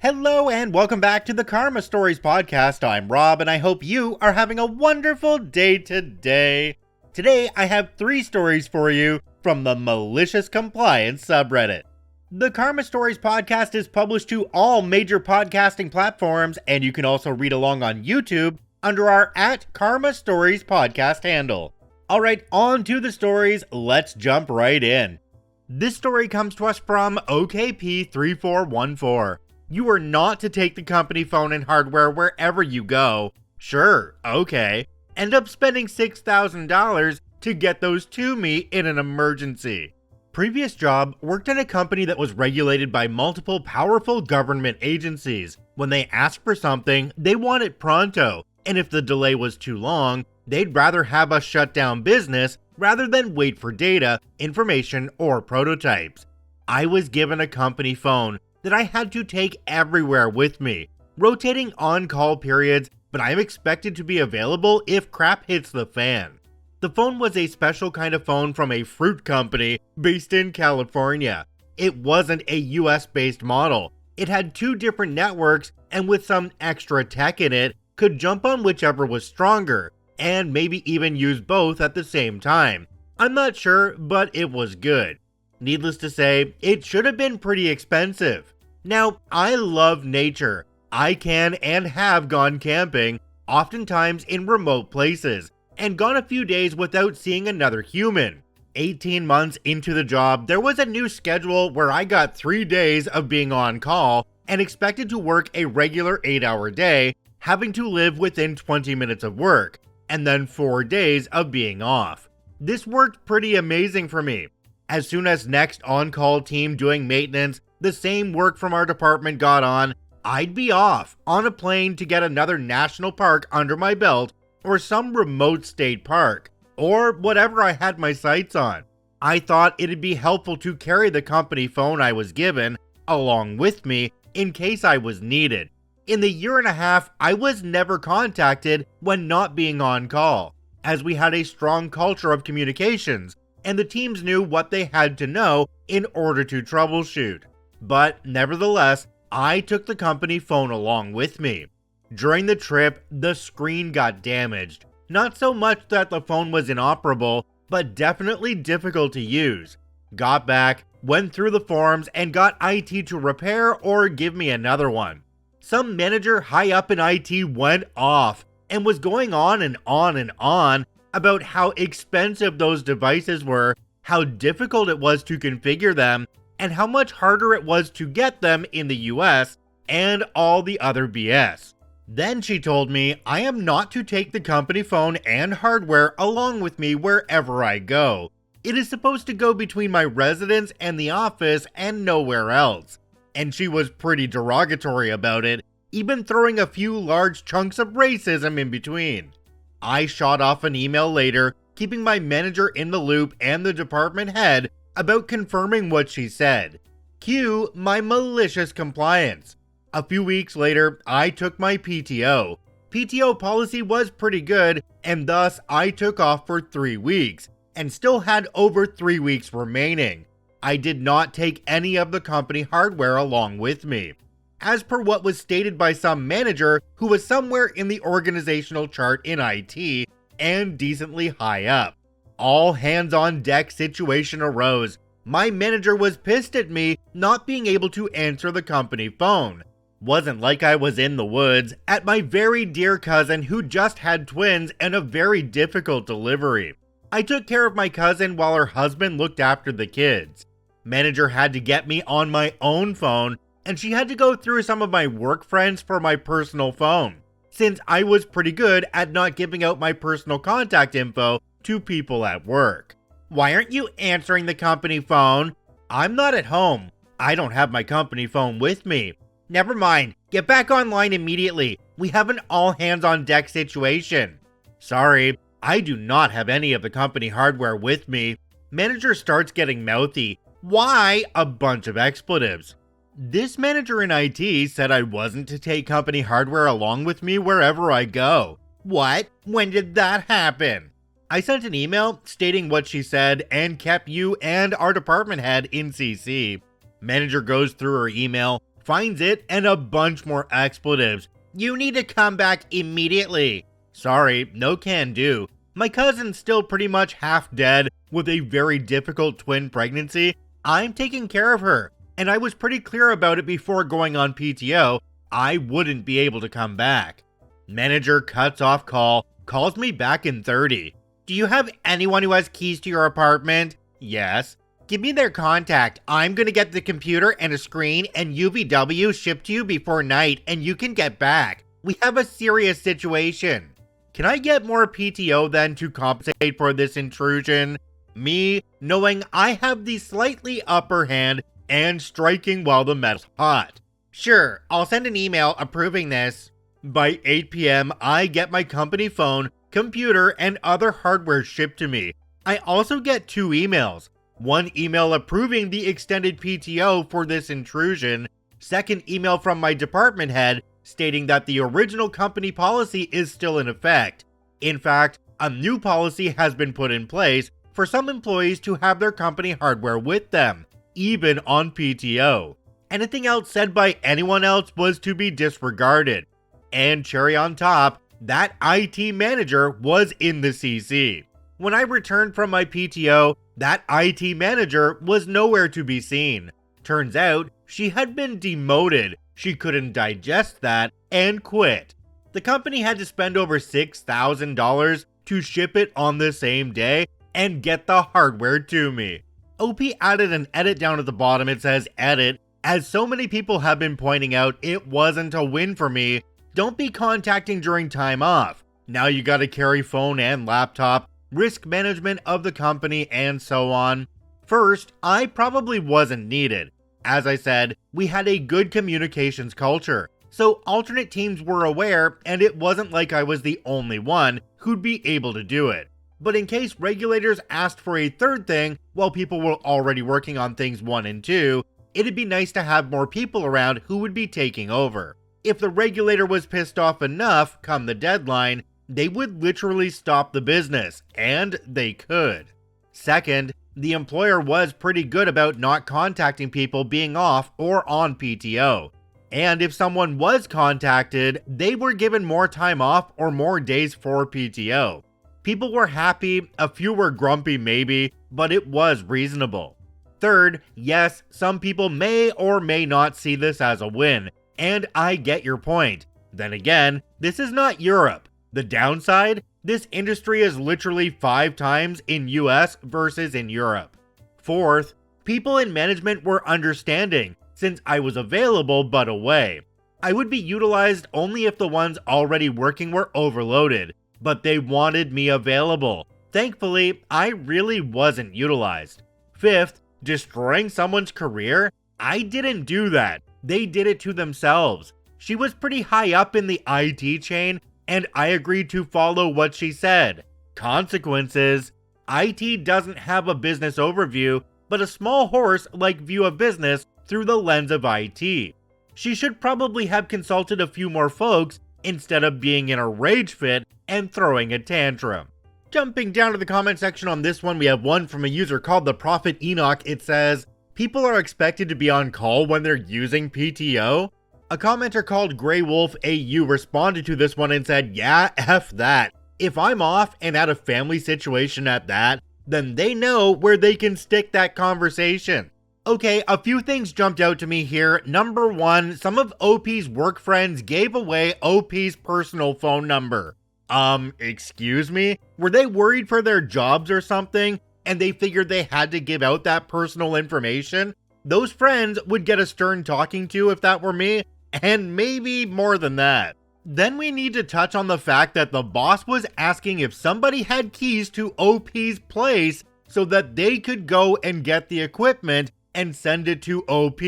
Hello and welcome back to the Karma Stories podcast. I'm Rob and I hope you are having a wonderful day today. Today I have 3 stories for you from the Malicious Compliance subreddit. The Karma Stories podcast is published to all major podcasting platforms, and you can also read along on YouTube under our @Karma Stories podcast handle. Alright, on to the stories, let's jump right in. This story comes to us from OKP3414. You are not to take the company phone and hardware wherever you go. Sure, okay. End up spending $6,000 to get those to me in an emergency. Previous job, worked at a company that was regulated by multiple powerful government agencies. When they ask for something, they want it pronto, and if the delay was too long, they'd rather have us shut down business rather than wait for data, information, or prototypes. I was given a company phone that I had to take everywhere with me, rotating on-call periods, but I'm expected to be available if crap hits the fan. The phone was a special kind of phone from a fruit company based in California. It wasn't a US-based model. It had 2 different networks, and with some extra tech in it, could jump on whichever was stronger, and maybe even use both at the same time. I'm not sure, but it was good. Needless to say, it should have been pretty expensive. Now, I love nature. I can and have gone camping, oftentimes in remote places, and gone a few days without seeing another human. 18 months into the job, there was a new schedule where I got 3 days of being on call and expected to work a regular 8-hour day, having to live within 20 minutes of work, and then 4 days of being off. This worked pretty amazing for me. As soon as next on-call team doing maintenance, the same work from our department got on, I'd be off on a plane to get another national park under my belt or some remote state park, or whatever I had my sights on. I thought it'd be helpful to carry the company phone I was given along with me in case I was needed. In the year and a half, I was never contacted when not being on call, as we had a strong culture of communications, and the teams knew what they had to know in order to troubleshoot. But nevertheless, I took the company phone along with me. During the trip, the screen got damaged. Not so much that the phone was inoperable, but definitely difficult to use. Got back, went through the forums, and got IT to repair or give me another one. Some manager high up in IT went off and was going on and on and on about how expensive those devices were, how difficult it was to configure them, and how much harder it was to get them in the US, and all the other BS. Then she told me I am not to take the company phone and hardware along with me wherever I go. It is supposed to go between my residence and the office and nowhere else. And she was pretty derogatory about it, even throwing a few large chunks of racism in between. I shot off an email later, keeping my manager in the loop and the department head about confirming what she said. Cue my malicious compliance. A few weeks later, I took my PTO. PTO policy was pretty good, and thus I took off for 3 weeks, and still had over 3 weeks remaining. I did not take any of the company hardware along with me, as per what was stated by some manager who was somewhere in the organizational chart in IT and decently high up. All hands on deck situation arose. My manager was pissed at me not being able to answer the company phone. Wasn't like I was in the woods at my very dear cousin who just had twins and a very difficult delivery. I took care of my cousin while her husband looked after the kids. Manager had to get me on my own phone, and she had to go through some of my work friends for my personal phone, since I was pretty good at not giving out my personal contact info to people at work. Why aren't you answering the company phone? I'm not at home. I don't have my company phone with me. Never mind. Get back online immediately. We have an all hands on deck situation. Sorry, I do not have any of the company hardware with me. Manager starts getting mouthy. Why? A bunch of expletives. This manager in IT said I wasn't to take company hardware along with me wherever I go. What? When did that happen? I sent an email stating what she said and kept you and our department head in CC. Manager goes through her email, finds it and a bunch more expletives. You need to come back immediately. Sorry, no can do. My cousin's still pretty much half dead with a very difficult twin pregnancy. I'm taking care of her, and I was pretty clear about it before going on PTO. I wouldn't be able to come back. Manager cuts off call, calls me back in 30. Do you have anyone who has keys to your apartment? Yes. Give me their contact. I'm gonna get the computer and a screen and UVW shipped to you before night and you can get back. We have a serious situation. Can I get more PTO then to compensate for this intrusion? Me, knowing I have the slightly upper hand and striking while the metal's hot. Sure, I'll send an email approving this. By 8 p.m., I get my company phone, computer, and other hardware shipped to me. I also get 2 emails. One email approving the extended PTO for this intrusion. Second email from my department head stating that the original company policy is still in effect. In fact, a new policy has been put in place for some employees to have their company hardware with them, even on PTO. Anything else said by anyone else was to be disregarded. And cherry on top, that IT manager was in the CC. When I returned from my PTO, that IT manager was nowhere to be seen. Turns out, she had been demoted. She couldn't digest that and quit. The company had to spend over $6,000 to ship it on the same day and get the hardware to me. OP added an edit down at the bottom. It says edit. As so many people have been pointing out, it wasn't a win for me. Don't be contacting during time off. Now you gotta carry phone and laptop, risk management of the company, and so on. First, I probably wasn't needed. As I said, we had a good communications culture, so alternate teams were aware, and it wasn't like I was the only one who'd be able to do it. But in case regulators asked for a third thing while people were already working on things 1 and 2, it'd be nice to have more people around who would be taking over. If the regulator was pissed off enough come the deadline, they would literally stop the business, and they could. Second, the employer was pretty good about not contacting people being off or on PTO. And if someone was contacted, they were given more time off or more days for PTO. People were happy, a few were grumpy maybe, but it was reasonable. Third, yes, some people may or may not see this as a win, and I get your point. Then again, this is not Europe. The downside? This industry is literally 5 times in US versus in Europe. Fourth, people in management were understanding, since I was available but away. I would be utilized only if the ones already working were overloaded, but they wanted me available. Thankfully, I really wasn't utilized. Fifth, destroying someone's career? I didn't do that. They did it to themselves. She was pretty high up in the IT chain, and I agreed to follow what she said. Consequences: IT doesn't have a business overview, but a small horse-like view of business through the lens of IT. She should probably have consulted a few more folks instead of being in a rage fit and throwing a tantrum. Jumping down to the comment section on this one, we have one from a user called the Prophet Enoch. It says, people are expected to be on call when they're using PTO? A commenter called Grey Wolf AU responded to this one and said, yeah, F that. If I'm off and at a family situation at that, then they know where they can stick that conversation. Okay, a few things jumped out to me here. Number 1, some of OP's work friends gave away OP's personal phone number. Excuse me? Were they worried for their jobs or something, and they figured they had to give out that personal information? Those friends would get a stern talking to if that were me, and maybe more than that. Then we need to touch on the fact that the boss was asking if somebody had keys to OP's place so that they could go and get the equipment and send it to OP.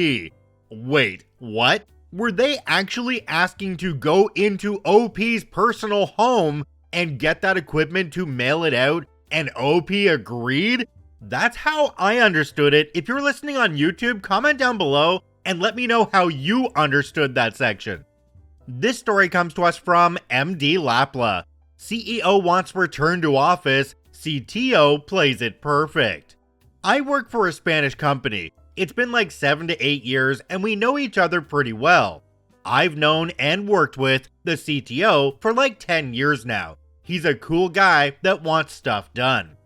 Wait, what? Were they actually asking to go into OP's personal home and get that equipment to mail it out, and OP agreed? That's how I understood it. If you're listening on YouTube, comment down below and let me know how you understood that section. This story comes to us from MD Lapla. CEO wants return to office, CTO plays it perfect. I work for a Spanish company. It's been like 7 to 8 years and we know each other pretty well. I've known and worked with the CTO for like 10 years now. He's a cool guy that wants stuff done.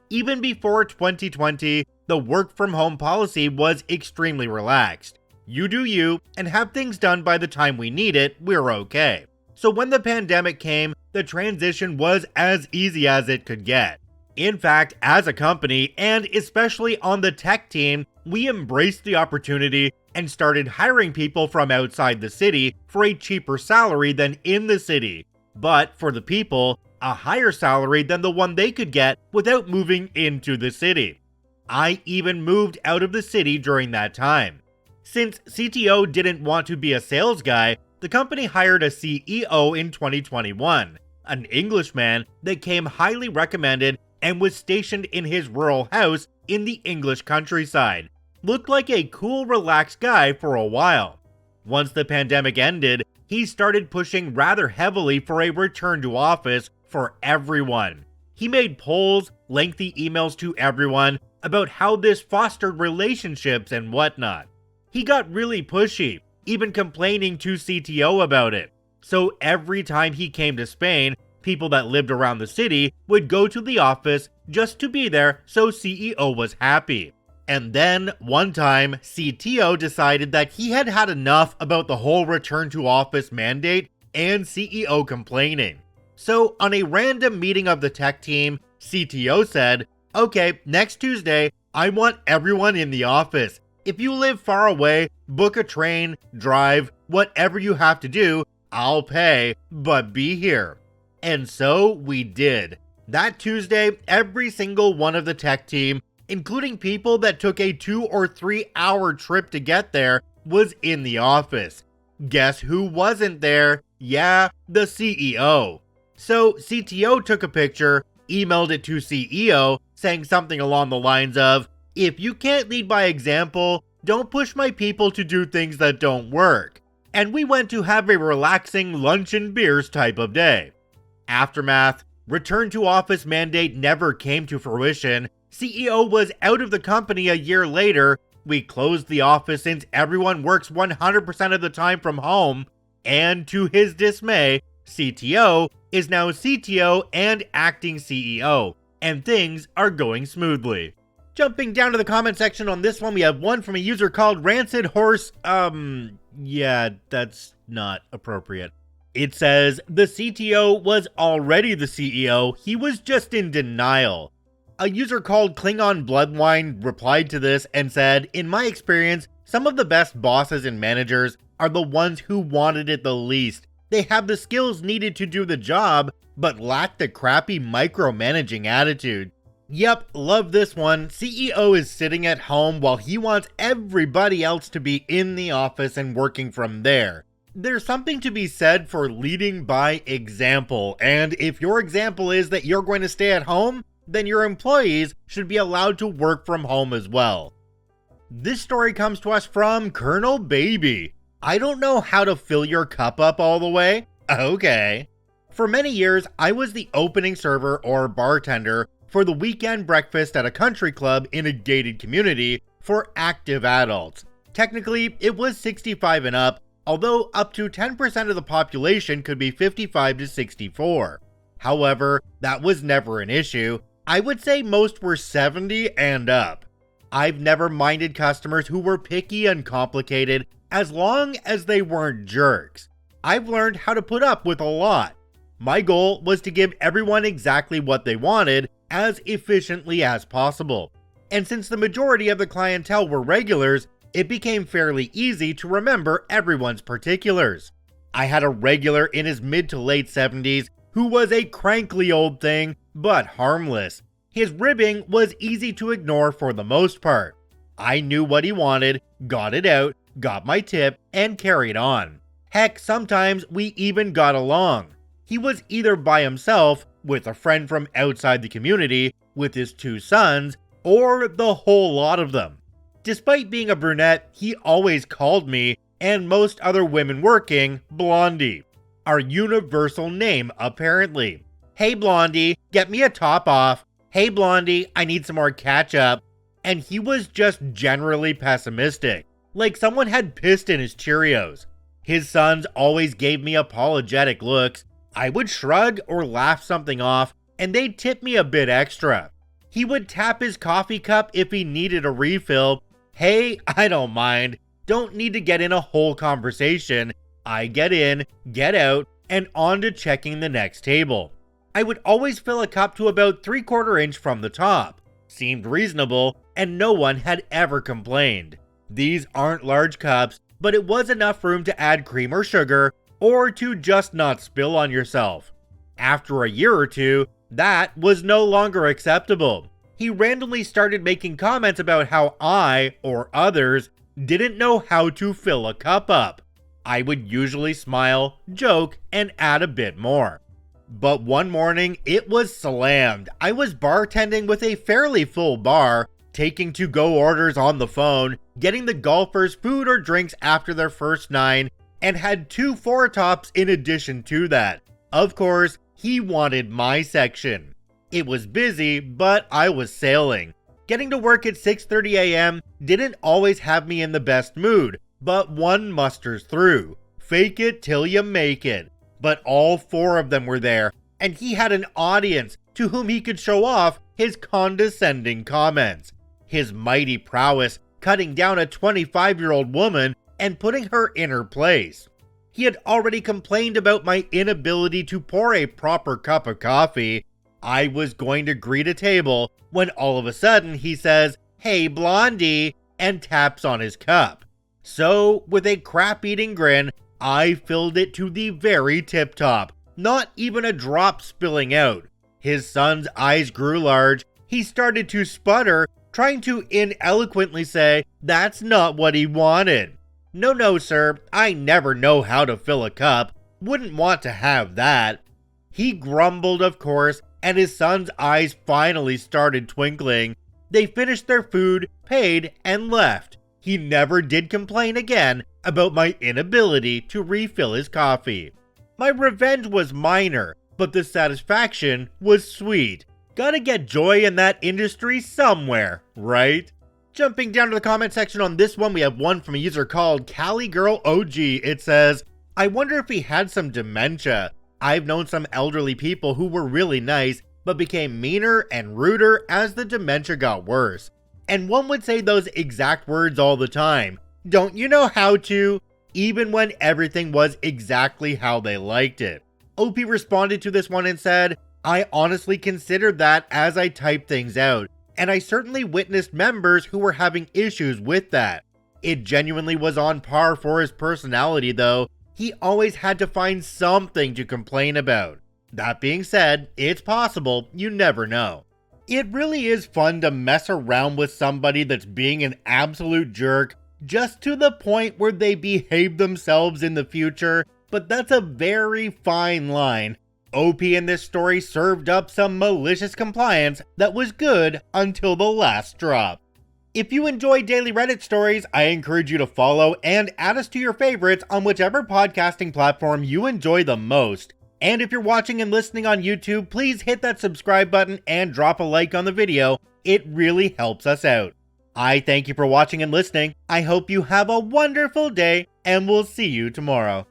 Even before 2020, the work from home policy was extremely relaxed. You do you and have things done by the time we need it, we're okay. So when the pandemic came, the transition was as easy as it could get. In fact, as a company, and especially on the tech team, we embraced the opportunity and started hiring people from outside the city for a cheaper salary than in the city. But for the people, a higher salary than the one they could get without moving into the city. I even moved out of the city during that time. Since CTO didn't want to be a sales guy, the company hired a CEO in 2021, an Englishman that came highly recommended and was stationed in his rural house in the English countryside. Looked like a cool, relaxed guy for a while. Once the pandemic ended, he started pushing rather heavily for a return to office for everyone. He made polls, lengthy emails to everyone about how this fostered relationships and whatnot. He got really pushy, even complaining to CTO about it. So every time he came to Spain, people that lived around the city would go to the office just to be there, so CEO was happy. And then, one time, CTO decided that he had had enough about the whole return to office mandate and CEO complaining. So, on a random meeting of the tech team, CTO said, "Okay, next Tuesday, I want everyone in the office. If you live far away, book a train, drive, whatever you have to do, I'll pay, but be here." And so we did. That Tuesday, every single one of the tech team, including people that took a 2 or 3 hour trip to get there, was in the office. Guess who wasn't there? Yeah, the CEO. So CTO took a picture, emailed it to CEO, saying something along the lines of, "If you can't lead by example, don't push my people to do things that don't work." And we went to have a relaxing lunch and beers type of day. Aftermath: return to office mandate never came to fruition. CEO was out of the company a year later. We closed the office since everyone works 100% of the time from home. And to his dismay, CTO is now CTO and acting CEO, and things are going smoothly. Jumping down to the comment section on this one, we have one from a user called Rancid Horse. Yeah, that's not appropriate. It says, "The CTO was already the CEO, he was just in denial." A user called Klingon Bloodwine replied to this and said, "In my experience, some of the best bosses and managers are the ones who wanted it the least. They have the skills needed to do the job, but lack the crappy micromanaging attitude." Yep, love this one. CEO is sitting at home while he wants everybody else to be in the office and working from there. There's something to be said for leading by example, and if your example is that you're going to stay at home, then your employees should be allowed to work from home as well. This story comes to us from Colonel Baby. "I don't know how to fill your cup up all the way." Okay. "For many years, I was the opening server or bartender for the weekend breakfast at a country club in a gated community for active adults. Technically, it was 65 and up, although up to 10% of the population could be 55 to 64. However, that was never an issue. I would say most were 70 and up. I've never minded customers who were picky and complicated as long as they weren't jerks. I've learned how to put up with a lot. My goal was to give everyone exactly what they wanted as efficiently as possible. And since the majority of the clientele were regulars, it became fairly easy to remember everyone's particulars. I had a regular in his mid to late 70s who was a crankly old thing, but harmless. His ribbing was easy to ignore for the most part. I knew what he wanted, got it out, got my tip, and carried on. Heck, sometimes we even got along. He was either by himself, with a friend from outside the community, with his 2 sons, or the whole lot of them. Despite being a brunette, he always called me, and most other women working, Blondie. Our universal name, apparently. "Hey Blondie, get me a top off. Hey Blondie, I need some more ketchup." and he was just generally pessimistic, like someone had pissed in his Cheerios. His sons always gave me apologetic looks. I would shrug or laugh something off, and they'd tip me a bit extra. He would tap his coffee cup if he needed a refill. Hey, I don't mind. Don't need to get in a whole conversation. I get in, get out, and on to checking the next table. I would always fill a cup to about 3/4 inch from the top. Seemed reasonable, and no one had ever complained. These aren't large cups, but it was enough room to add cream or sugar, or to just not spill on yourself. After a year or two, that was no longer acceptable. He randomly started making comments about how I, or others, didn't know how to fill a cup up. I would usually smile, joke, and add a bit more. But one morning, it was slammed. I was bartending with a fairly full bar, taking to-go orders on the phone, getting the golfers food or drinks after their first 9, and had 2 4-tops in addition to that. Of course, he wanted my section. It was busy, but I was sailing. Getting to work at 6:30 a.m. didn't always have me in the best mood, but one musters through. Fake it till you make it. But all 4 of them were there, and he had an audience to whom he could show off his condescending comments. His mighty prowess cutting down a 25-year-old woman and putting her in her place. He had already complained about my inability to pour a proper cup of coffee. I was going to greet a table when all of a sudden he says, "Hey Blondie," and taps on his cup. So, with a crap-eating grin, I filled it to the very tip-top, not even a drop spilling out. His son's eyes grew large. He started to sputter, trying to ineloquently say that's not what he wanted. No, sir, I never know how to fill a cup. Wouldn't want to have that. He grumbled, of course, and his son's eyes finally started twinkling. They finished their food, paid, and left. He never did complain again about my inability to refill his coffee. My revenge was minor, but the satisfaction was sweet. Gotta get joy in that industry somewhere, right? Jumping down to the comment section on this one, we have one from a user called CaliGirlOG. It says, "I wonder if he had some dementia. I've known some elderly people who were really nice, but became meaner and ruder as the dementia got worse. And one would say those exact words all the time. Don't you know how to?" Even when everything was exactly how they liked it. OP responded to this one and said, "I honestly considered that as I typed things out, and I certainly witnessed members who were having issues with that. It genuinely was on par for his personality though. He always had to find something to complain about. That being said, it's possible, you never know." It really is fun to mess around with somebody that's being an absolute jerk, just to the point where they behave themselves in the future, but that's a very fine line. OP in this story served up some malicious compliance that was good until the last drop. If you enjoy daily Reddit stories, I encourage you to follow and add us to your favorites on whichever podcasting platform you enjoy the most. And if you're watching and listening on YouTube, please hit that subscribe button and drop a like on the video. It really helps us out. I thank you for watching and listening. I hope you have a wonderful day, and we'll see you tomorrow.